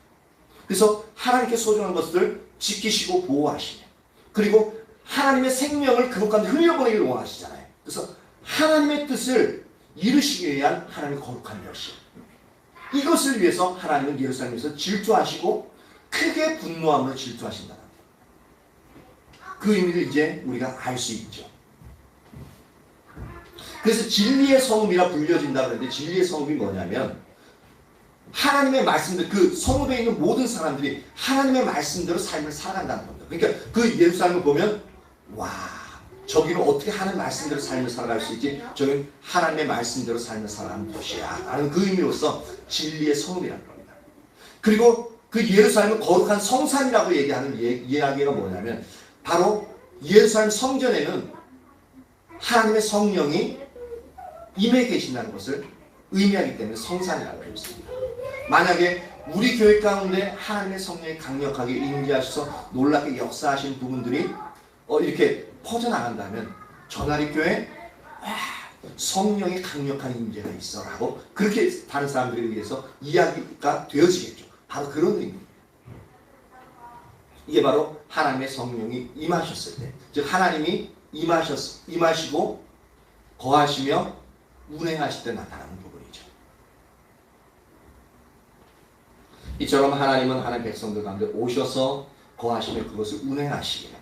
그래서 하나님께 소중한 것들을 지키시고 보호하시며 그리고 하나님의 생명을 그것 가운데 흘려보내기를 원하시잖아요. 그래서 하나님의 뜻을 이루시기 위한 하나님의 거룩한 열심. 이것을 위해서 하나님은 예루살렘에서 질투하시고 크게 분노함으로 질투하신다. 그 의미를 이제 우리가 알 수 있죠. 그래서 진리의 성읍이라 불려진다 그러는데 진리의 성읍이 뭐냐면 하나님의 말씀들, 그 성읍에 있는 모든 사람들이 하나님의 말씀대로 삶을 살아간다는 겁니다. 그러니까 그 예루살렘을 보면 와, 저기는 어떻게 하나님의 말씀대로 삶을 살아갈 수 있지? 저기는 하나님의 말씀대로 삶을 살아가는 곳이야 라는 그 의미로서 진리의 성읍이라는 겁니다. 그리고 그 예루살렘은 거룩한 성산이라고 얘기하는 이야기가 뭐냐면 바로 예루살렘 성전에는 하나님의 성령이 임해 계신다는 것을 의미하기 때문에 성산이라고 했습니다. 만약에 우리 교회 가운데 하나님의 성령이 강력하게 임재하셔서 놀랍게 역사하신 부분들이 이렇게 퍼져나간다면 전하리 교회 성령의 강력한 임재가 있어라고 그렇게 다른 사람들에 의해서 이야기가 되어지겠죠. 바로 그런 의미입니다. 이게 바로 하나님의 성령이 임하셨을 때, 즉 하나님이 임하시고 거하시며 운행하실 때 나타나는 부분이죠. 이처럼 하나님은 하나님 백성들 가운데 오셔서 거하시며 그것을 운행하시기를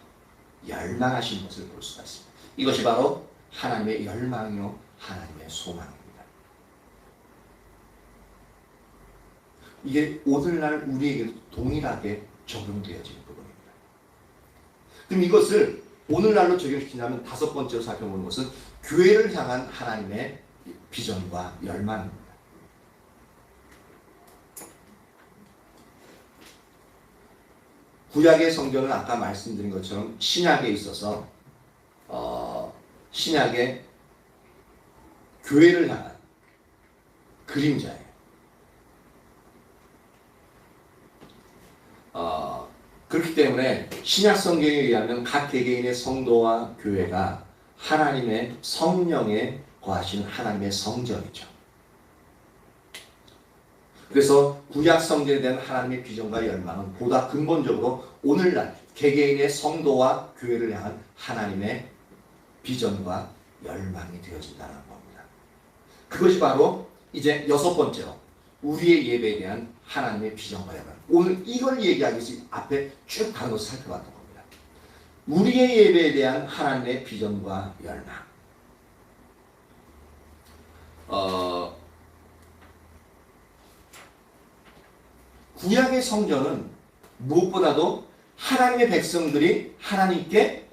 열망하신 것을 볼 수가 있습니다. 이것이 바로 하나님의 열망이요 하나님의 소망입니다. 이게 오늘날 우리에게도 동일하게 적용되어지는 부분입니다. 그럼 이것을 오늘날로 적용시키자면 다섯 번째로 살펴보는 것은 교회를 향한 하나님의 비전과 열망입니다. 구약의 성경은 아까 말씀드린 것처럼 신약에 있어서 신약의 교회를 향한 그림자예요. 그렇기 때문에 신약 성경에 의하면 각 개개인의 성도와 교회가 하나님의 성령에 거하시는 하나님의 성전이죠. 그래서 구약 성전에 대한 하나님의 비전과 열망은 보다 근본적으로 오늘날 개개인의 성도와 교회를 향한 하나님의 비전과 열망이 되어진다는 겁니다. 그것이 바로 이제 여섯 번째로 우리의 예배에 대한 하나님의 비전과 열망. 오늘 이걸 얘기하기 위해서 앞에 쭉 다른 것을 살펴봤던 겁니다. 우리의 예배에 대한 하나님의 비전과 열망. 구약의 성전은 무엇보다도 하나님의 백성들이 하나님께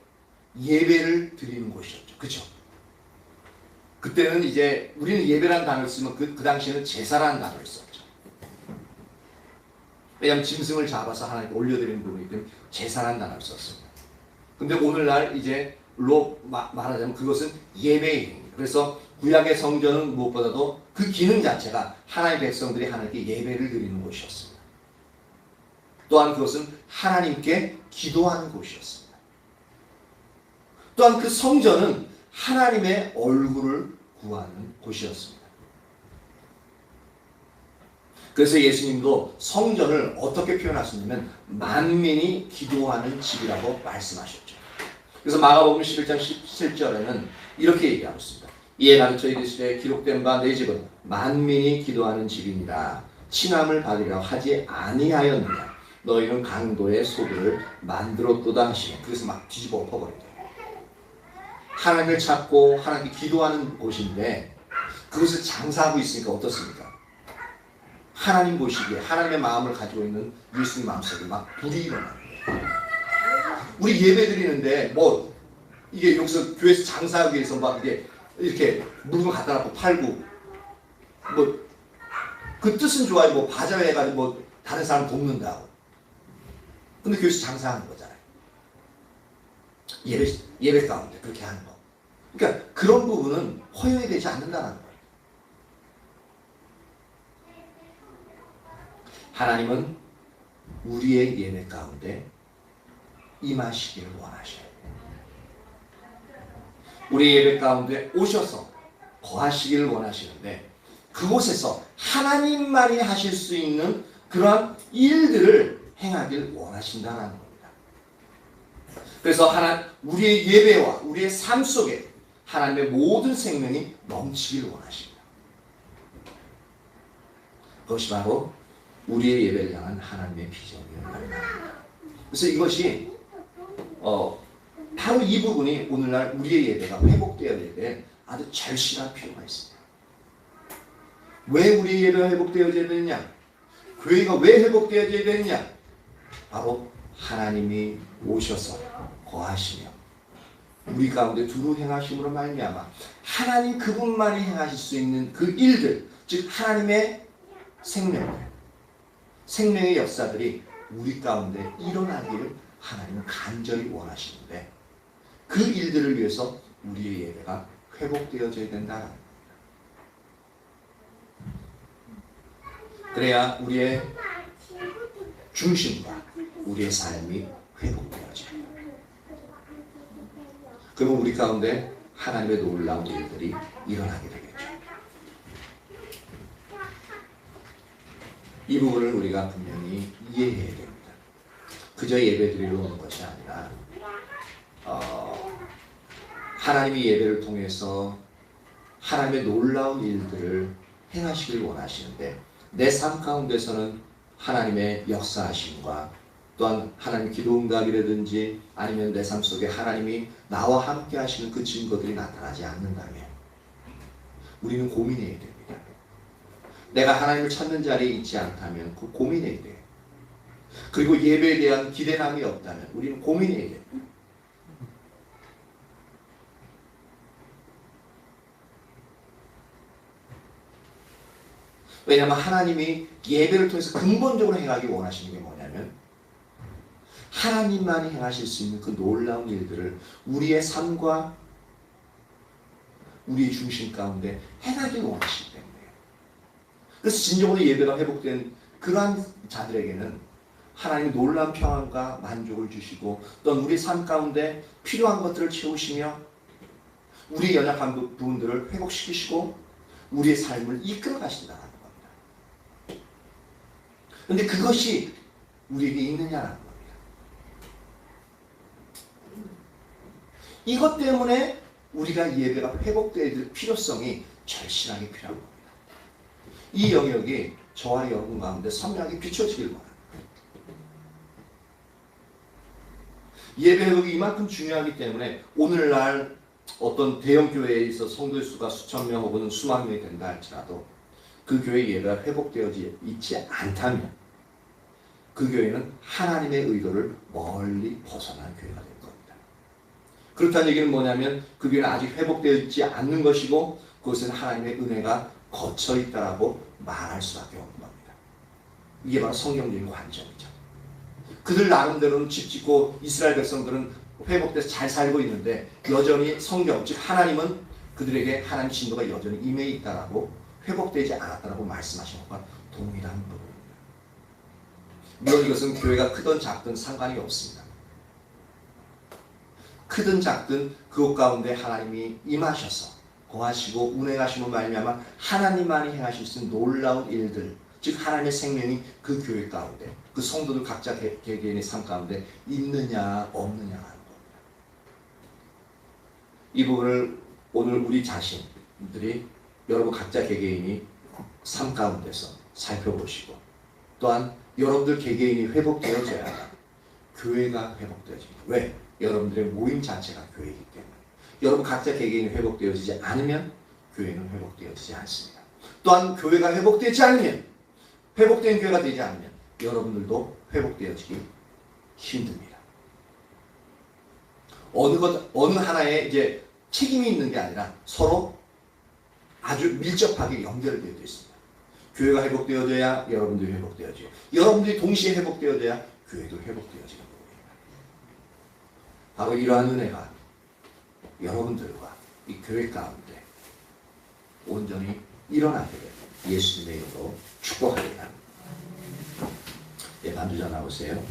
예배를 드리는 곳이었죠. 그렇죠? 그때는 이제 우리는 예배라는 단어를 쓰면 그 당시에는 제사라는 단어를 썼죠. 왜냐하면 짐승을 잡아서 하나님께 올려드리는 부분이기 때문에 제사라는 단어를 썼습니다. 근데 오늘날 이제 말하자면 그것은 예배입니다. 그래서 구약의 성전은 무엇보다도 그 기능 자체가 하나님의 백성들이 하나님께 예배를 드리는 곳이었습니다. 또한 그것은 하나님께 기도하는 곳이었습니다. 또한 그 성전은 하나님의 얼굴을 구하는 곳이었습니다. 그래서 예수님도 성전을 어떻게 표현하셨냐면 만민이 기도하는 집이라고 말씀하셨죠. 그래서 마가복음 11장 17절에는 이렇게 얘기하고 있습니다. 이에 가르쳐 이르시되 기록된 바 내 집은 만민이 기도하는 집이니라. 친함을 받으려 하지 아니하였느냐. 너희는 강도의 소굴을 만들었도다 하시네. 그래서 막 뒤집어 엎어버린다. 하나님을 찾고 하나님께 기도하는 곳인데 그것을 장사하고 있으니까 어떻습니까? 하나님 보시기에 하나님의 마음을 가지고 있는 예수님 마음속에 막 불이 일어나는 거예요. 우리 예배 드리는데 뭐 이게 여기서 교회에서 장사하기 위해서 막 이렇게 물건 갖다 놓고 팔고 뭐 그 뜻은 좋아요. 뭐 바자회 해가지고 뭐 다른 사람 돕는다고. 근데 교회에서 장사하는 거잖아요. 예배 가운데 그렇게 하는 거. 그러니까 그런 부분은 허용이 되지 않는다는 거예요. 하나님은 우리의 예배 가운데 임하시기를 원하셔요. 우리 예배 가운데 오셔서 거하시기를 원하시는데 그곳에서 하나님만이 하실 수 있는 그러한 일들을 행하길 원하신다는 겁니다. 그래서 우리의 예배와 우리의 삶 속에 하나님의 모든 생명이 넘치기를 원하십니다. 그것이 바로 우리의 예배를 향한 하나님의 비전이에요. 그래서 이것이 바로 이 부분이 오늘날 우리의 예배가 회복되어야 될 아주 절실한 필요가 있습니다. 왜 우리의 예배가 회복되어야 되느냐? 교회가 왜 회복되어야 되느냐? 바로 하나님이 오셔서 거하시며 우리 가운데 두루 행하심으로 말미암아 하나님 그분만이 행하실 수 있는 그 일들, 즉 하나님의 생명의 역사들이 우리 가운데 일어나기를 하나님은 간절히 원하시는데 그 일들을 위해서 우리의 예배가 회복되어져야 된다. 그래야 우리의 중심과 우리의 삶이 회복되어집니다. 그러면 우리 가운데 하나님의 놀라운 일들이 일어나게 되겠죠. 이 부분을 우리가 분명히 이해해야 됩니다. 그저 예배드리러 오는 것이 아니라 하나님이 예배를 통해서 하나님의 놀라운 일들을 행하시길 원하시는데 내 삶 가운데서는 하나님의 역사하심과 또한 하나님 기도 응답이라든지 아니면 내 삶 속에 하나님이 나와 함께 하시는 그 증거들이 나타나지 않는다면 우리는 고민해야 됩니다. 내가 하나님을 찾는 자리에 있지 않다면 그 고민해야 돼요. 그리고 예배에 대한 기대감이 없다면 우리는 고민해야 돼요. 왜냐하면 하나님이 예배를 통해서 근본적으로 행하기 원하시는 게 뭐냐면 하나님만이 행하실 수 있는 그 놀라운 일들을 우리의 삶과 우리의 중심 가운데 행하기 원하시기 때문에요. 그래서 진정으로 예배가 회복된 그러한 자들에게는 하나님이 놀라운 평안과 만족을 주시고 또한 우리 삶 가운데 필요한 것들을 채우시며 우리의 연약한 부분들을 회복시키시고 우리의 삶을 이끌어 가신다는 겁니다. 그런데 그것이 우리에게 있느냐라는 겁니다. 이것 때문에 우리가 예배가 회복되어야 될 필요성이 절실하게 필요한 겁니다. 이 영역이 저와 여러분 가운데 선명하게 비춰지길 바랍니다. 예배 회복이 이만큼 중요하기 때문에 오늘날 어떤 대형 교회에 있어 성도의 수가 수천 명 혹은 수만 명이 된다 할지라도 그 교회 예배가 회복되어지 있지 않다면 그 교회는 하나님의 의도를 멀리 벗어난 교회가 될 겁니다. 그렇다는 얘기는 뭐냐면 그 교회는 아직 회복되어 있지 않는 것이고 그것은 하나님의 은혜가 거쳐 있다라고 말할 수밖에 없는 겁니다. 이게 바로 성경적인 관점이죠. 그들 나름대로는 집 짓고 이스라엘 백성들은 회복돼서 잘 살고 있는데 여전히 성경, 즉 하나님은 그들에게 하나님 진도가 여전히 임해 있다라고 회복되지 않았다라고 말씀하신 것과 동일한 부분입니다. 물론 이것은 교회가 크든 작든 상관이 없습니다. 크든 작든 그것 가운데 하나님이 임하셔서 거하시고 운행하심으로 말미암아 하나님만이 행하실 수 있는 놀라운 일들, 즉 하나님의 생명이 그 교회 가운데 그 성도들 각자 개개인의 삶 가운데 있느냐 없느냐 하는 겁니다. 이 부분을 오늘 우리 자신들이 여러분 각자 개개인이 삶 가운데서 살펴보시고 또한 여러분들 개개인이 회복되어져야 교회가 회복되어집니다. 왜? 여러분들의 모임 자체가 교회이기 때문에. 여러분 각자 개개인이 회복되어지지 않으면 교회는 회복되어지지 않습니다. 또한 교회가 회복되지 않으면 회복된 교회가 되지 않으면 여러분들도 회복되어지기 힘듭니다. 어느 하나에 이제 책임이 있는 게 아니라 서로 아주 밀접하게 연결되어 있습니다. 교회가 회복되어져야 여러분들이 회복되어져요. 여러분들이 동시에 회복되어져야 교회도 회복되어지는 부분입니다. 바로 이러한 은혜가 여러분들과 이 교회 가운데 온전히 일어나게 되는 예수님의 이름으로 축복합니다. 예, 반주자 나오세요.